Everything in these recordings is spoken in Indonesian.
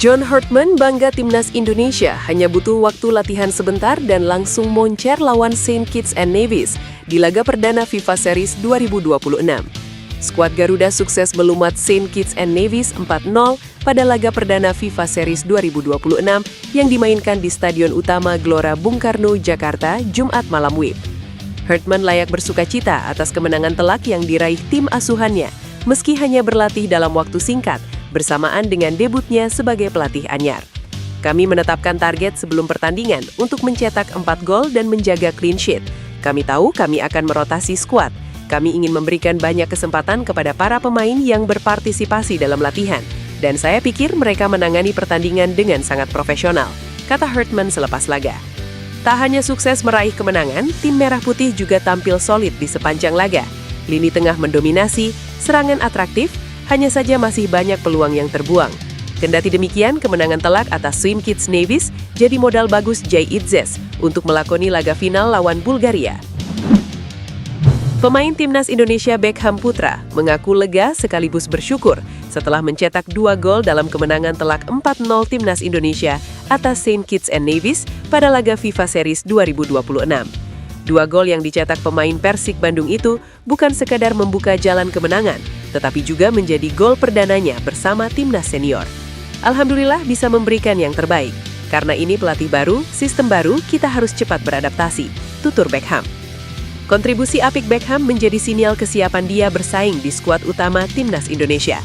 John Hartman bangga timnas Indonesia hanya butuh waktu latihan sebentar dan langsung moncer lawan Saint Kitts and Nevis di laga perdana FIFA Series 2026. Skuad Garuda sukses melumat Saint Kitts and Nevis 4-0 pada laga perdana FIFA Series 2026 yang dimainkan di Stadion Utama Gelora Bung Karno, Jakarta, Jumat malam WIB. Hartman layak bersukacita atas kemenangan telak yang diraih tim asuhannya, meski hanya berlatih dalam waktu singkat, bersamaan dengan debutnya sebagai pelatih anyar. Kami menetapkan target sebelum pertandingan untuk mencetak 4 gol dan menjaga clean sheet. Kami tahu kami akan merotasi skuad. Kami ingin memberikan banyak kesempatan kepada para pemain yang berpartisipasi dalam latihan. Dan saya pikir mereka menangani pertandingan dengan sangat profesional, kata Hartman selepas laga. Tak hanya sukses meraih kemenangan, tim Merah Putih juga tampil solid di sepanjang laga. Lini tengah mendominasi, serangan atraktif, hanya saja masih banyak peluang yang terbuang. Kendati demikian, kemenangan telak atas Saint Kitts Nevis jadi modal bagus Jay Itzes untuk melakoni laga final lawan Bulgaria. Pemain timnas Indonesia Beckham Putra mengaku lega sekaligus bersyukur setelah mencetak 2 gol dalam kemenangan telak 4-0 timnas Indonesia atas Saint Kitts and Nevis pada laga FIFA Series 2026. 2 gol yang dicetak pemain Persik Bandung itu bukan sekadar membuka jalan kemenangan, tetapi juga menjadi gol perdananya bersama timnas senior. Alhamdulillah bisa memberikan yang terbaik. Karena ini pelatih baru, sistem baru, kita harus cepat beradaptasi, tutur Beckham. Kontribusi apik Beckham menjadi sinyal kesiapan dia bersaing di skuad utama timnas Indonesia.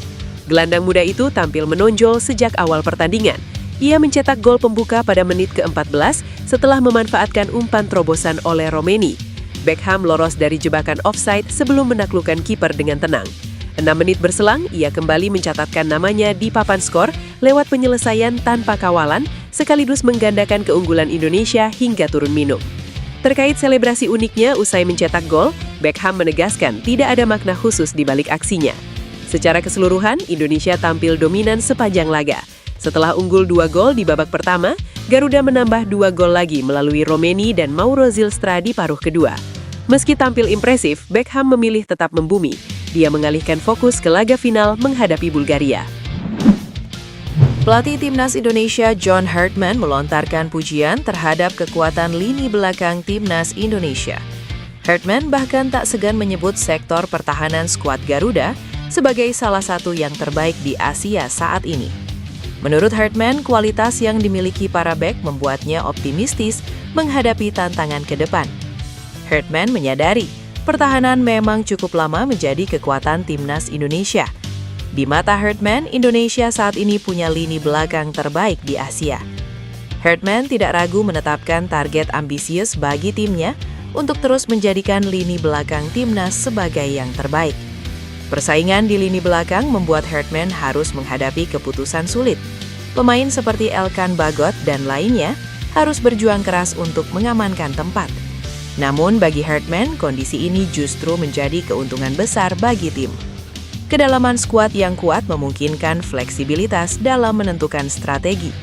Gelandang muda itu tampil menonjol sejak awal pertandingan. Ia mencetak gol pembuka pada menit ke-14 setelah memanfaatkan umpan terobosan oleh Romeni. Beckham lolos dari jebakan offside sebelum menaklukkan kiper dengan tenang. 6 menit berselang, ia kembali mencatatkan namanya di papan skor lewat penyelesaian tanpa kawalan, sekaligus menggandakan keunggulan Indonesia hingga turun minum. Terkait selebrasi uniknya usai mencetak gol, Beckham menegaskan tidak ada makna khusus di balik aksinya. Secara keseluruhan, Indonesia tampil dominan sepanjang laga. Setelah unggul 2 gol di babak pertama, Garuda menambah 2 gol lagi melalui Romeni dan Mauro Zylstra di paruh kedua. Meski tampil impresif, Beckham memilih tetap membumi. Dia mengalihkan fokus ke laga final menghadapi Bulgaria. Pelatih timnas Indonesia John Hartman melontarkan pujian terhadap kekuatan lini belakang timnas Indonesia. Hartman bahkan tak segan menyebut sektor pertahanan skuad Garuda sebagai salah satu yang terbaik di Asia saat ini. Menurut Hartman, kualitas yang dimiliki para bek membuatnya optimistis menghadapi tantangan ke depan. Hartman menyadari, pertahanan memang cukup lama menjadi kekuatan timnas Indonesia. Di mata Hartman, Indonesia saat ini punya lini belakang terbaik di Asia. Hartman tidak ragu menetapkan target ambisius bagi timnya untuk terus menjadikan lini belakang timnas sebagai yang terbaik. Persaingan di lini belakang membuat Hartman harus menghadapi keputusan sulit. Pemain seperti Elkan Bagot dan lainnya harus berjuang keras untuk mengamankan tempat. Namun bagi Hartman, kondisi ini justru menjadi keuntungan besar bagi tim. Kedalaman skuad yang kuat memungkinkan fleksibilitas dalam menentukan strategi.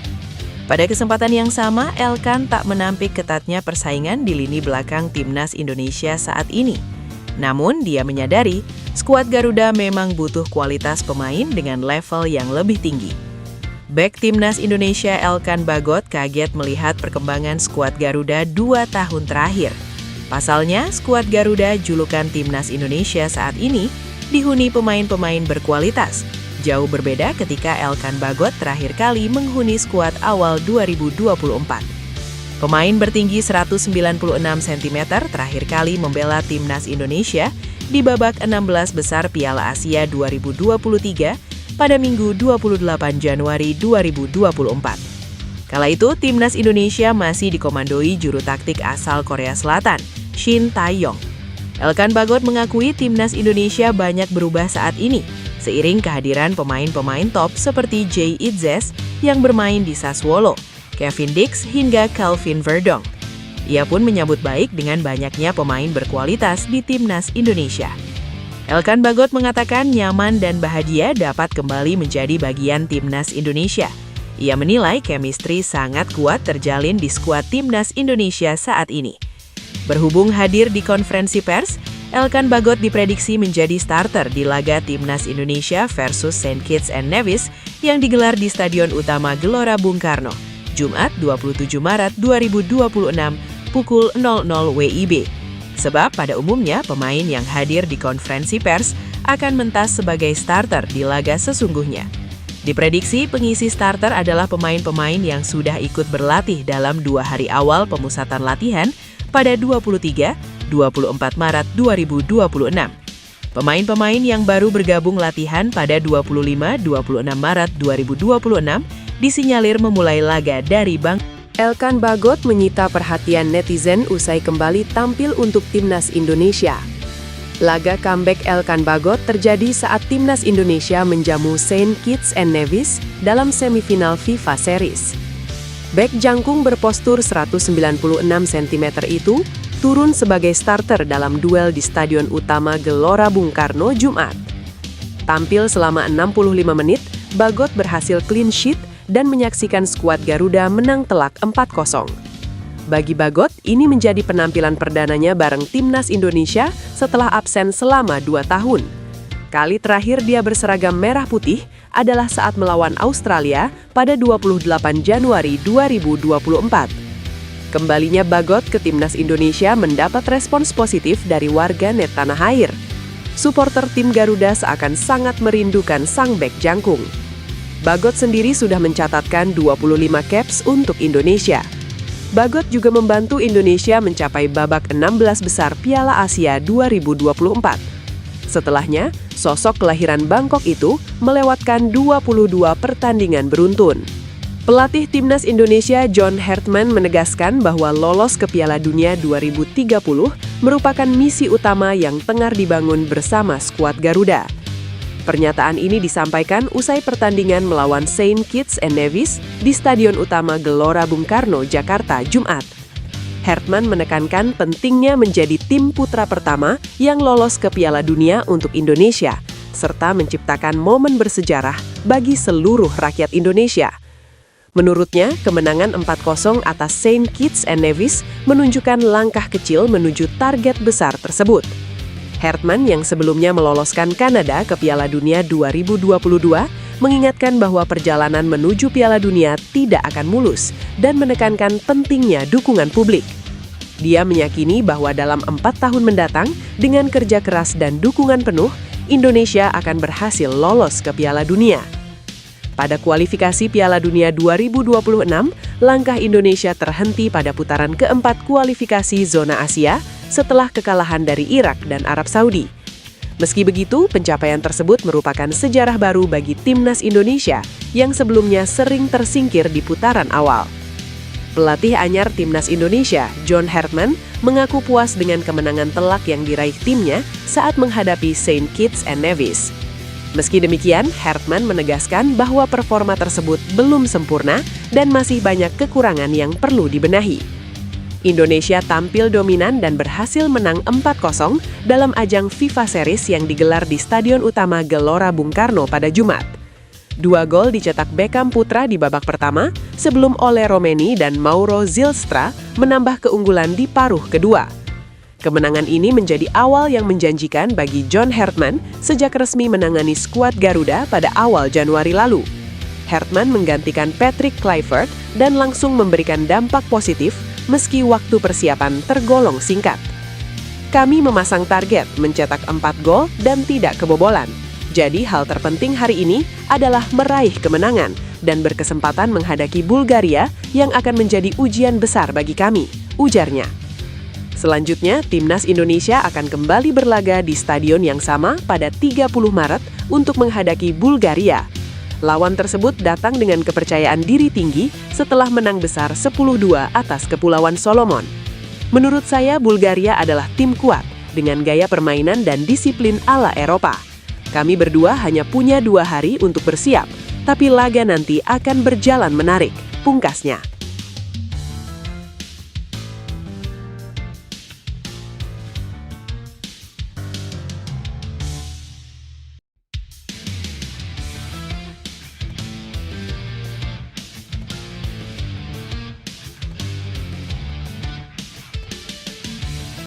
Pada kesempatan yang sama, Elkan tak menampik ketatnya persaingan di lini belakang timnas Indonesia saat ini. Namun, dia menyadari skuad Garuda memang butuh kualitas pemain dengan level yang lebih tinggi. Bek timnas Indonesia Elkan Bagot kaget melihat perkembangan skuad Garuda 2 tahun terakhir. Pasalnya, skuad Garuda julukan timnas Indonesia saat ini dihuni pemain-pemain berkualitas. Jauh berbeda ketika Elkan Bagot terakhir kali menghuni skuad awal 2024. Pemain bertinggi 196 cm terakhir kali membela timnas Indonesia di babak 16 besar Piala Asia 2023 pada Minggu 28 Januari 2024. Kala itu, timnas Indonesia masih dikomandoi juru taktik asal Korea Selatan, Shin Tae-yong. Elkan Bagot mengakui timnas Indonesia banyak berubah saat ini, seiring kehadiran pemain-pemain top seperti Jay Itzes yang bermain di Sassuolo, Kevin Dix hingga Calvin Verdong. Ia pun menyambut baik dengan banyaknya pemain berkualitas di timnas Indonesia. Elkan Bagot mengatakan nyaman dan bahagia dapat kembali menjadi bagian timnas Indonesia. Ia menilai chemistry sangat kuat terjalin di skuad timnas Indonesia saat ini. Berhubung hadir di konferensi pers, Elkan Bagot diprediksi menjadi starter di laga Timnas Indonesia versus Saint Kitts and Nevis yang digelar di Stadion Utama Gelora Bung Karno, Jumat 27 Maret 2026 pukul 00 WIB. Sebab pada umumnya pemain yang hadir di konferensi pers akan mentas sebagai starter di laga sesungguhnya. Diprediksi pengisi starter adalah pemain-pemain yang sudah ikut berlatih dalam 2 hari awal pemusatan latihan pada 23-24 Maret 2026. Pemain-pemain yang baru bergabung latihan pada 25-26 Maret 2026 disinyalir memulai laga dari Bang. Elkan Bagot menyita perhatian netizen usai kembali tampil untuk Timnas Indonesia. Laga comeback Elkan Bagot terjadi saat Timnas Indonesia menjamu Saint Kitts and Nevis dalam semifinal FIFA Series. Bek jangkung berpostur 196 cm itu turun sebagai starter dalam duel di Stadion Utama Gelora Bung Karno, Jumat. Tampil selama 65 menit, Bagot berhasil clean sheet dan menyaksikan skuad Garuda menang telak 4-0. Bagi Bagot, ini menjadi penampilan perdananya bareng Timnas Indonesia setelah absen selama 2 tahun. Kali terakhir dia berseragam merah putih adalah saat melawan Australia pada 28 Januari 2024. Kembalinya Bagot ke Timnas Indonesia mendapat respons positif dari warga net tanah air. Suporter tim Garuda seakan sangat merindukan sang bek jangkung. Bagot sendiri sudah mencatatkan 25 caps untuk Indonesia. Bagot juga membantu Indonesia mencapai babak 16 besar Piala Asia 2024. Setelahnya, sosok kelahiran Bangkok itu melewatkan 22 pertandingan beruntun. Pelatih Timnas Indonesia John Hartman menegaskan bahwa lolos ke Piala Dunia 2030 merupakan misi utama yang tengah dibangun bersama skuad Garuda. Pernyataan ini disampaikan usai pertandingan melawan Saint Kitts and Nevis di Stadion Utama Gelora Bung Karno, Jakarta, Jumat. Hartman menekankan pentingnya menjadi tim putra pertama yang lolos ke Piala Dunia untuk Indonesia, serta menciptakan momen bersejarah bagi seluruh rakyat Indonesia. Menurutnya, kemenangan 4-0 atas Saint Kitts and Nevis menunjukkan langkah kecil menuju target besar tersebut. Hartman yang sebelumnya meloloskan Kanada ke Piala Dunia 2022 mengingatkan bahwa perjalanan menuju Piala Dunia tidak akan mulus dan menekankan pentingnya dukungan publik. Dia meyakini bahwa dalam 4 tahun mendatang, dengan kerja keras dan dukungan penuh, Indonesia akan berhasil lolos ke Piala Dunia. Pada kualifikasi Piala Dunia 2026, langkah Indonesia terhenti pada putaran keempat kualifikasi zona Asia setelah kekalahan dari Irak dan Arab Saudi. Meski begitu, pencapaian tersebut merupakan sejarah baru bagi Timnas Indonesia yang sebelumnya sering tersingkir di putaran awal. Pelatih anyar Timnas Indonesia, John Hartman, mengaku puas dengan kemenangan telak yang diraih timnya saat menghadapi Saint Kitts and Nevis. Meski demikian, Hartman menegaskan bahwa performa tersebut belum sempurna dan masih banyak kekurangan yang perlu dibenahi. Indonesia tampil dominan dan berhasil menang 4-0 dalam ajang FIFA Series yang digelar di Stadion Utama Gelora Bung Karno pada Jumat. 2 gol dicetak Beckham putra di babak pertama sebelum Ole Romeni dan Mauro Zylstra menambah keunggulan di paruh kedua. Kemenangan ini menjadi awal yang menjanjikan bagi John Hartman sejak resmi menangani skuad Garuda pada awal Januari lalu. Hartman menggantikan Patrick Kluivert dan langsung memberikan dampak positif meski waktu persiapan tergolong singkat. Kami memasang target mencetak 4 gol dan tidak kebobolan. Jadi hal terpenting hari ini adalah meraih kemenangan dan berkesempatan menghadapi Bulgaria yang akan menjadi ujian besar bagi kami, ujarnya. Selanjutnya, Timnas Indonesia akan kembali berlaga di stadion yang sama pada 30 Maret untuk menghadapi Bulgaria. Lawan tersebut datang dengan kepercayaan diri tinggi setelah menang besar 10-2 atas Kepulauan Solomon. Menurut saya, Bulgaria adalah tim kuat dengan gaya permainan dan disiplin ala Eropa. Kami berdua hanya punya 2 hari untuk bersiap, tapi laga nanti akan berjalan menarik, pungkasnya.